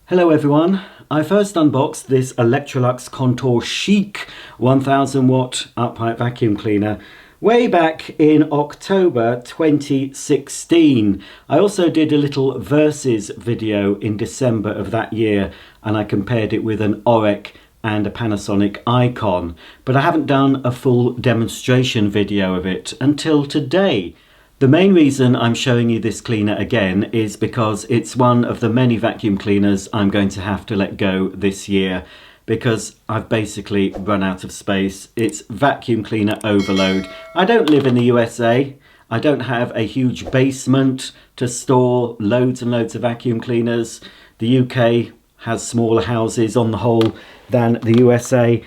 Hello everyone, I first unboxed this Electrolux Contour Chic 1000 watt upright vacuum cleaner way back in October 2016. I also did a little versus video in December of that year and I compared it with an Orec and a Panasonic Icon, but I haven't done a full demonstration video of it until today. The main reason I'm showing you this cleaner again is because it's one of the many vacuum cleaners I'm going to have to let go this year because I've basically run out of space. It's vacuum cleaner overload. I don't live in the USA. I don't have a huge basement to store loads and loads of vacuum cleaners. The UK has smaller houses on the whole than the USA.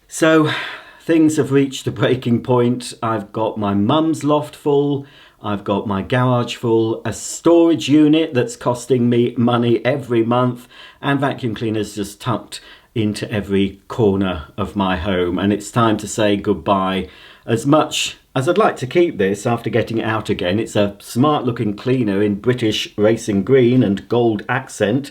So things have reached a breaking point. I've got my mum's loft full, I've got my garage full, a storage unit that's costing me money every month, and vacuum cleaners just tucked into every corner of my home. And it's time to say goodbye. As much as I'd like to keep this after getting it out again, it's a smart looking cleaner in British racing green and gold accent.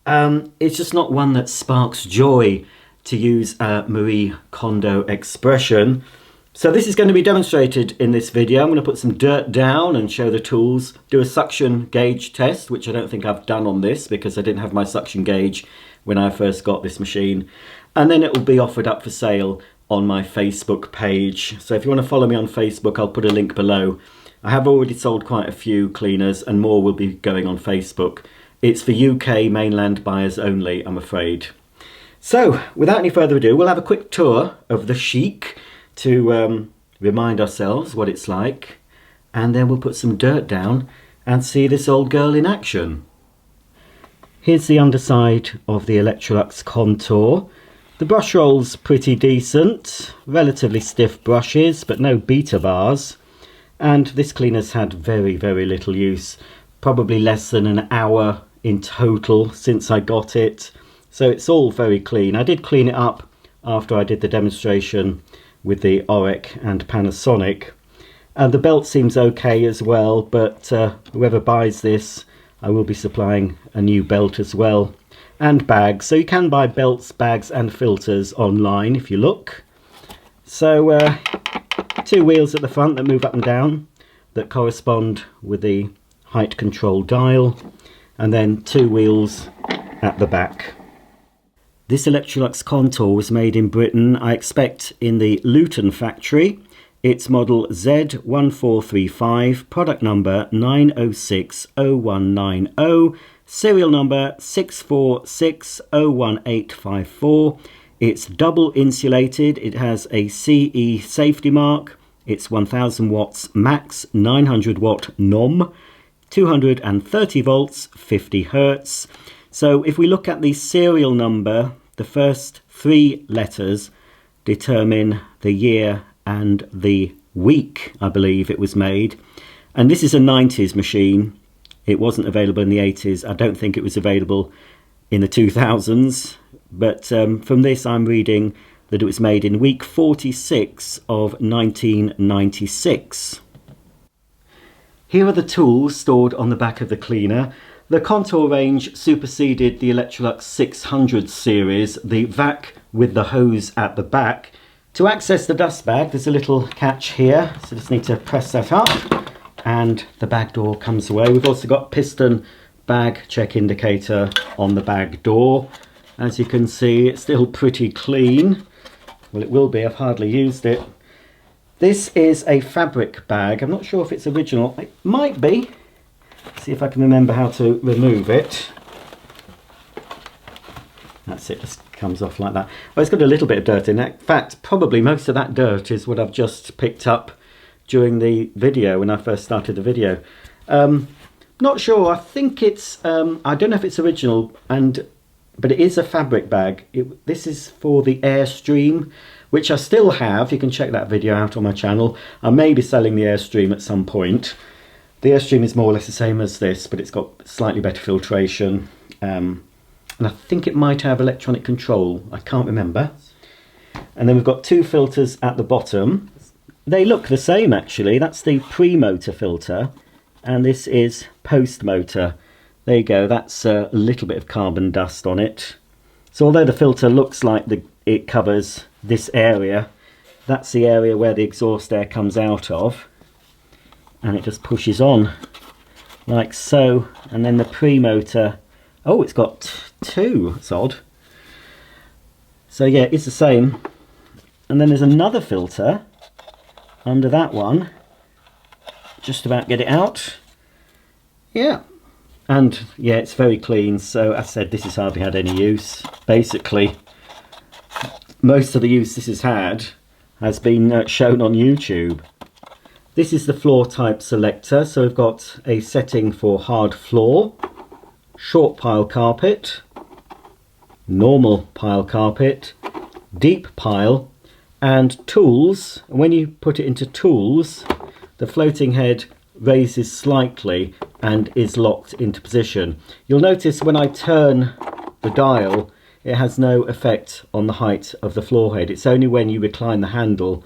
It's just not one that sparks joy, to use a Marie Kondo expression. So this is going to be demonstrated in this video. I'm going to put some dirt down and show the tools, do a suction gauge test, which I don't think I've done on this because I didn't have my suction gauge when I first got this machine. And then it will be offered up for sale on my Facebook page. So if you want to follow me on Facebook, I'll put a link below. I have already sold quite a few cleaners and more will be going on Facebook. It's for UK mainland buyers only, I'm afraid. So, without any further ado, we'll have a quick tour of the Chic to remind ourselves what it's like, and then we'll put some dirt down and see this old girl in action. Here's the underside of the Electrolux Contour. The brush roll's pretty decent, relatively stiff brushes, but no beta bars, and this cleaner's had very, very little use, probably less than an hour in total since I got it. So it's all very clean. I did clean it up after I did the demonstration with the Orec and Panasonic. And the belt seems okay as well, but whoever buys this, I will be supplying a new belt as well. And bags. So you can buy belts, bags and filters online if you look. So two wheels at the front that move up and down that correspond with the height control dial. And then two wheels at the back. This Electrolux Contour was made in Britain, I expect in the Luton factory. It's model Z1435, product number 9060190, serial number 6461854. It's double insulated, it has a CE safety mark, it's 1000 watts max, 900 watt NOM, 230 volts, 50 hertz. So if we look at the serial number, the first three letters determine the year and the week, I believe it was made. And this is a 90s machine. It wasn't available in the 80s. I don't think it was available in the 2000s. But from this I'm reading that it was made in week 46 of 1996. Here are the tools stored on the back of the cleaner. The Contour range superseded the Electrolux 600 series, the vac with the hose at the back. To access the dust bag, there's a little catch here, so just need to press that up and the bag door comes away. We've also got piston bag check indicator on the bag door. As you can see, it's still pretty clean. Well, it will be, I've hardly used it. This is a fabric bag. I'm not sure if it's original. It might be. See if I can remember how to remove it. That's it, just comes off like that. Well, it's got a little bit of dirt in it. In fact, probably most of that dirt is what I've just picked up during the video when I first started the video. Not sure, I think it's, I don't know if it's original, but it is a fabric bag. This is for the Airstream, which I still have. You can check that video out on my channel. I may be selling the Airstream at some point. The Airstream is more or less the same as this, but it's got slightly better filtration. And I think it might have electronic control. I can't remember. And then we've got two filters at the bottom. They look the same actually. That's the pre-motor filter. And this is post-motor. There you go, that's a little bit of carbon dust on it. So although the filter looks like it covers this area, that's the area where the exhaust air comes out of, and it just pushes on like so. And then the pre-motor, oh, it's got two, it's odd. So yeah, it's the same. And then there's another filter under that one. Just about get it out. Yeah. And yeah, it's very clean. So as I said, this has hardly had any use. Basically, most of the use this has had has been shown on YouTube. This is the floor type selector. So we've got a setting for hard floor, short pile carpet, normal pile carpet, deep pile, and tools. And when you put it into tools, the floating head raises slightly and is locked into position. You'll notice when I turn the dial, it has no effect on the height of the floor head. It's only when you recline the handle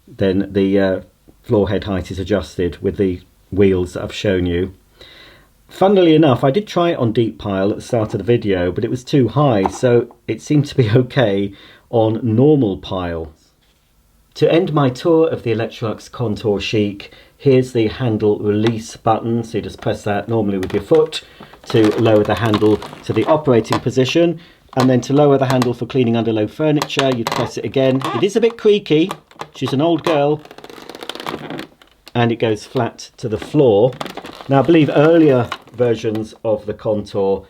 then the floor head height is adjusted with the wheels that I've shown you. Funnily enough, I did try it on deep pile at the start of the video, but it was too high, so it seemed to be okay on normal pile. To end my tour of the Electrolux Contour Chic, here's the handle release button. So you just press that normally with your foot to lower the handle to the operating position. And then to lower the handle for cleaning under low furniture, you press it again. It is a bit creaky. She's an old girl. And it goes flat to the floor. Now I believe earlier versions of the Contour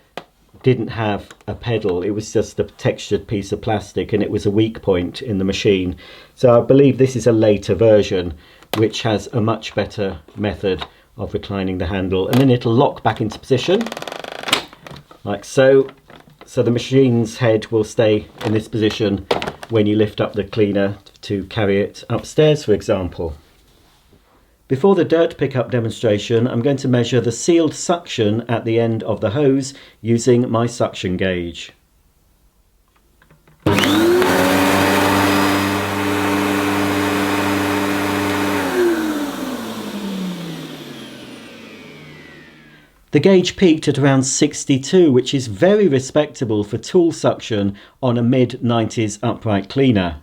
didn't have a pedal. It was just a textured piece of plastic, and it was a weak point in the machine. So I believe this is a later version which has a much better method of reclining the handle, and then it'll lock back into position like so. So the machine's head will stay in this position when you lift up the cleaner to carry it upstairs, for example. Before the dirt pickup demonstration, I'm going to measure the sealed suction at the end of the hose using my suction gauge. The gauge peaked at around 62, which is very respectable for tool suction on a mid-90s upright cleaner.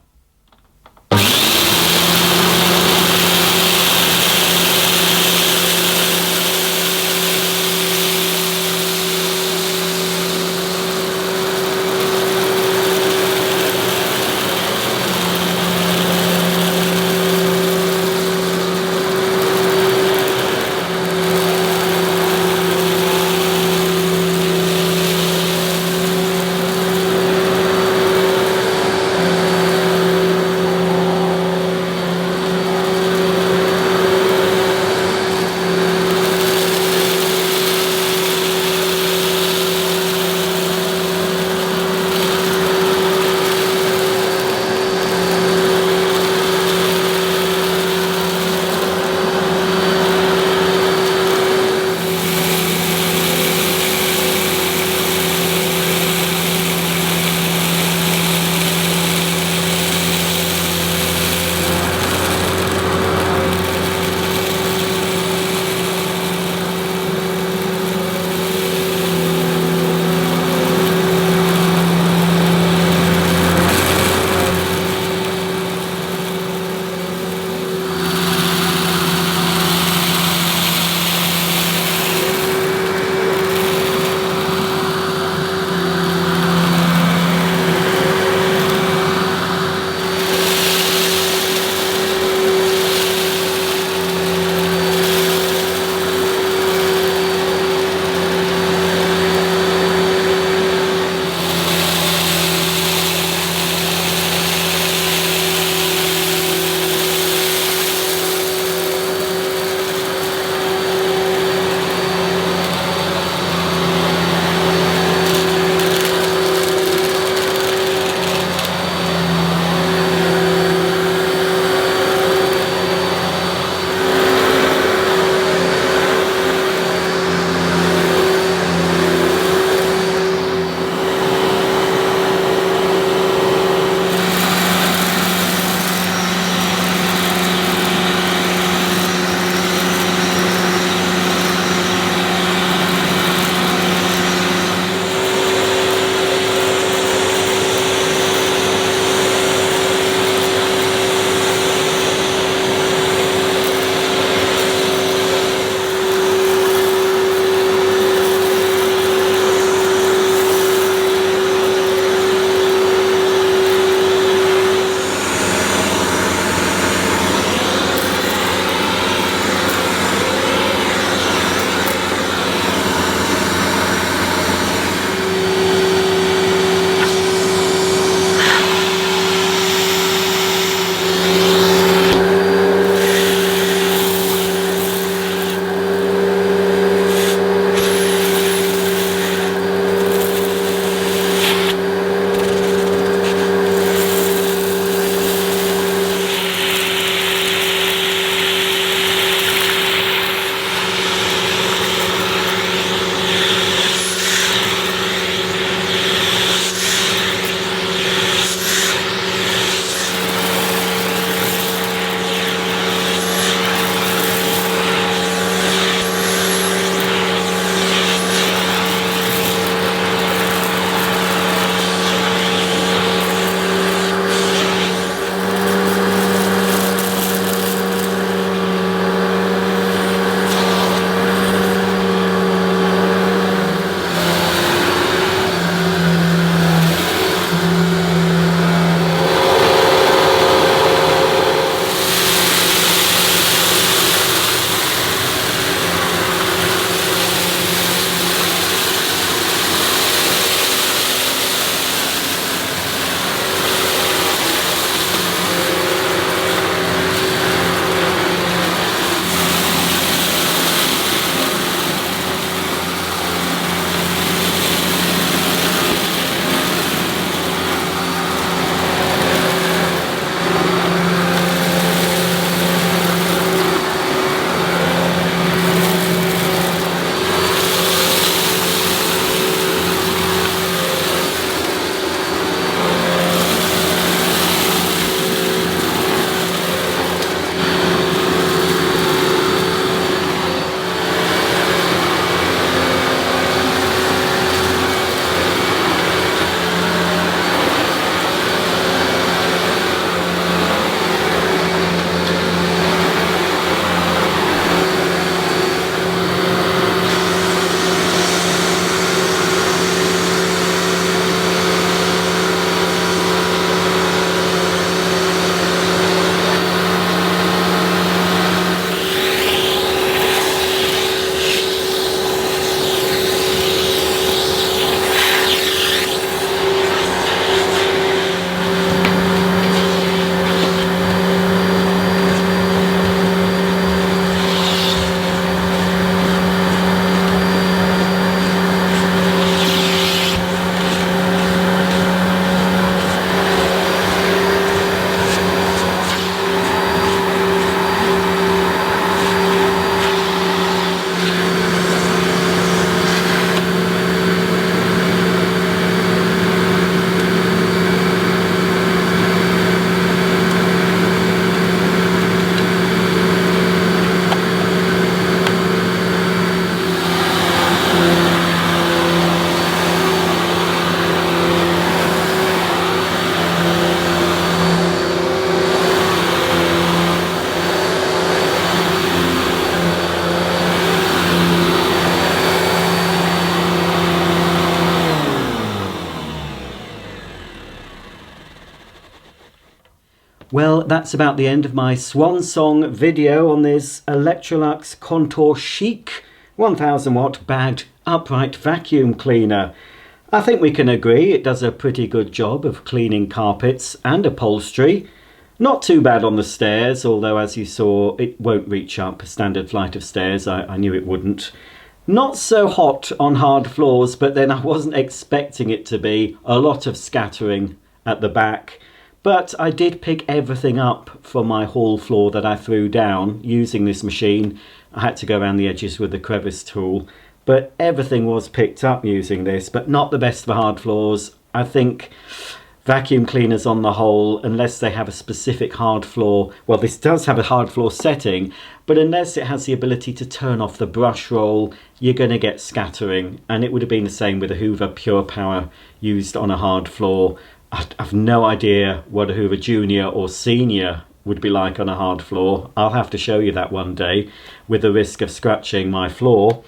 that's about the end of my swan song video on this Electrolux Contour Chic 1000 watt bagged upright vacuum cleaner. I think we can agree it does a pretty good job of cleaning carpets and upholstery. Not too bad on the stairs, although as you saw it won't reach up a standard flight of stairs. I knew it wouldn't. Not so hot on hard floors, but then I wasn't expecting it to be. A lot of scattering at the back. But I did pick everything up from my hall floor that I threw down using this machine. I had to go around the edges with the crevice tool. But everything was picked up using this, but not the best for hard floors. I think vacuum cleaners on the whole, unless they have a specific hard floor, well, this does have a hard floor setting, but unless it has the ability to turn off the brush roll, you're going to get scattering. And it would have been the same with a Hoover Pure Power used on a hard floor. I've no idea what a Hoover Junior or Senior would be like on a hard floor. I'll have to show you that one day with the risk of scratching my floor.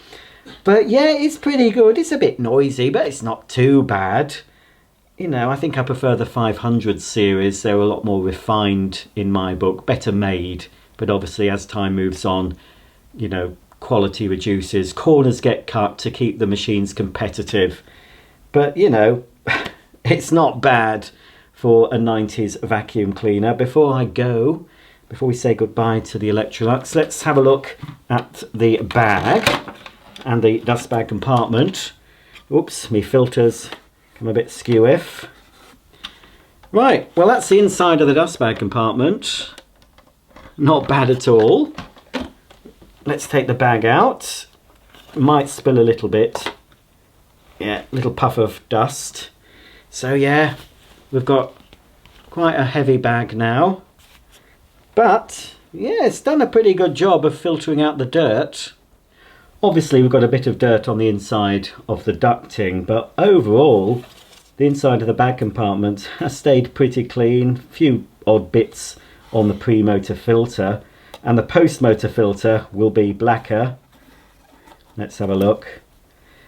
But yeah, it's pretty good. It's a bit noisy, but it's not too bad. You know, I think I prefer the 500 series. They're a lot more refined in my book, better made. But obviously as time moves on, you know, quality reduces. Corners get cut to keep the machines competitive. But, you know, it's not bad for a 90s vacuum cleaner. Before we say goodbye to the Electrolux, let's have a look at the bag and the dust bag compartment. Oops, my filters come a bit skew-if. Right, well that's the inside of the dust bag compartment. Not bad at all. Let's take the bag out. Might spill a little bit. Yeah, little puff of dust. So yeah, we've got quite a heavy bag now. But yeah, it's done a pretty good job of filtering out the dirt. Obviously we've got a bit of dirt on the inside of the ducting, but overall the inside of the bag compartment has stayed pretty clean. Few odd bits on the pre-motor filter, and the post-motor filter will be blacker. Let's have a look.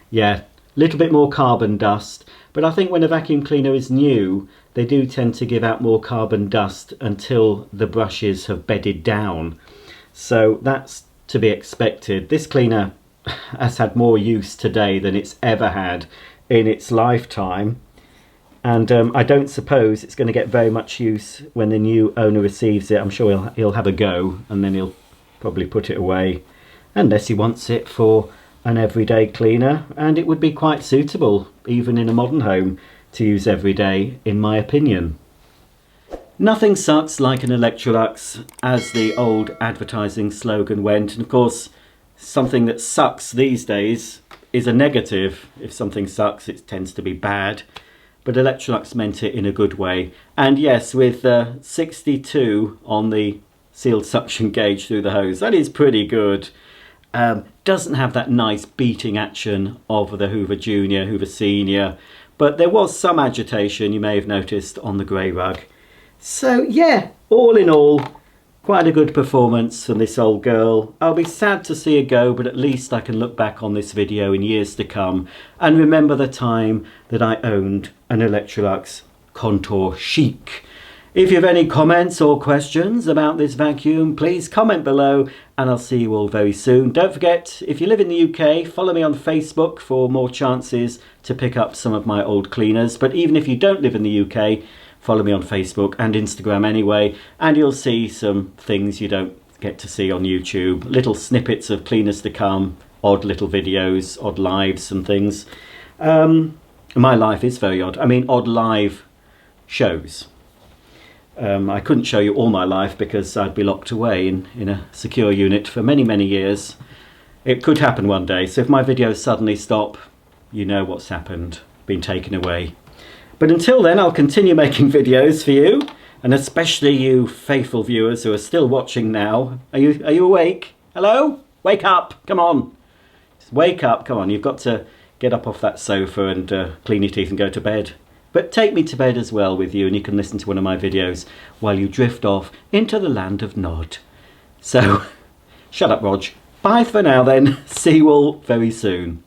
Yeah, a little bit more carbon dust, but I think when a vacuum cleaner is new, they do tend to give out more carbon dust until the brushes have bedded down. So that's to be expected. This cleaner has had more use today than it's ever had in its lifetime. And I don't suppose it's going to get very much use when the new owner receives it. I'm sure he'll have a go and then he'll probably put it away, unless he wants it for an everyday cleaner, and it would be quite suitable even in a modern home to use every day, in my opinion. Nothing sucks like an Electrolux, as the old advertising slogan went, and of course something that sucks these days is a negative. If something sucks, it tends to be bad, but Electrolux meant it in a good way. And yes, with 62 on the sealed suction gauge through the hose, that is pretty good. Doesn't have that nice beating action of the Hoover Junior, Hoover Senior, but there was some agitation, you may have noticed, on the grey rug. So yeah, all in all, quite a good performance from this old girl. I'll be sad to see her go, but at least I can look back on this video in years to come and remember the time that I owned an Electrolux Contour Chic. If you have any comments or questions about this vacuum, please comment below and I'll see you all very soon. Don't forget, if you live in the UK, follow me on Facebook for more chances to pick up some of my old cleaners. But even if you don't live in the UK, follow me on Facebook and Instagram anyway, and you'll see some things you don't get to see on YouTube. Little snippets of cleaners to come, odd little videos, odd lives and things. My life is very odd. I mean, odd live shows. I couldn't show you all my life because I'd be locked away in a secure unit for many, many years. It could happen one day, so if my videos suddenly stop, you know what's happened, been taken away. But until then, I'll continue making videos for you, and especially you faithful viewers who are still watching now. Are you awake? Hello? Wake up, come on. Just wake up, come on, you've got to get up off that sofa and clean your teeth and go to bed. But take me to bed as well with you, and you can listen to one of my videos while you drift off into the land of Nod. So, shut up, Rog. Bye for now then. See you all very soon.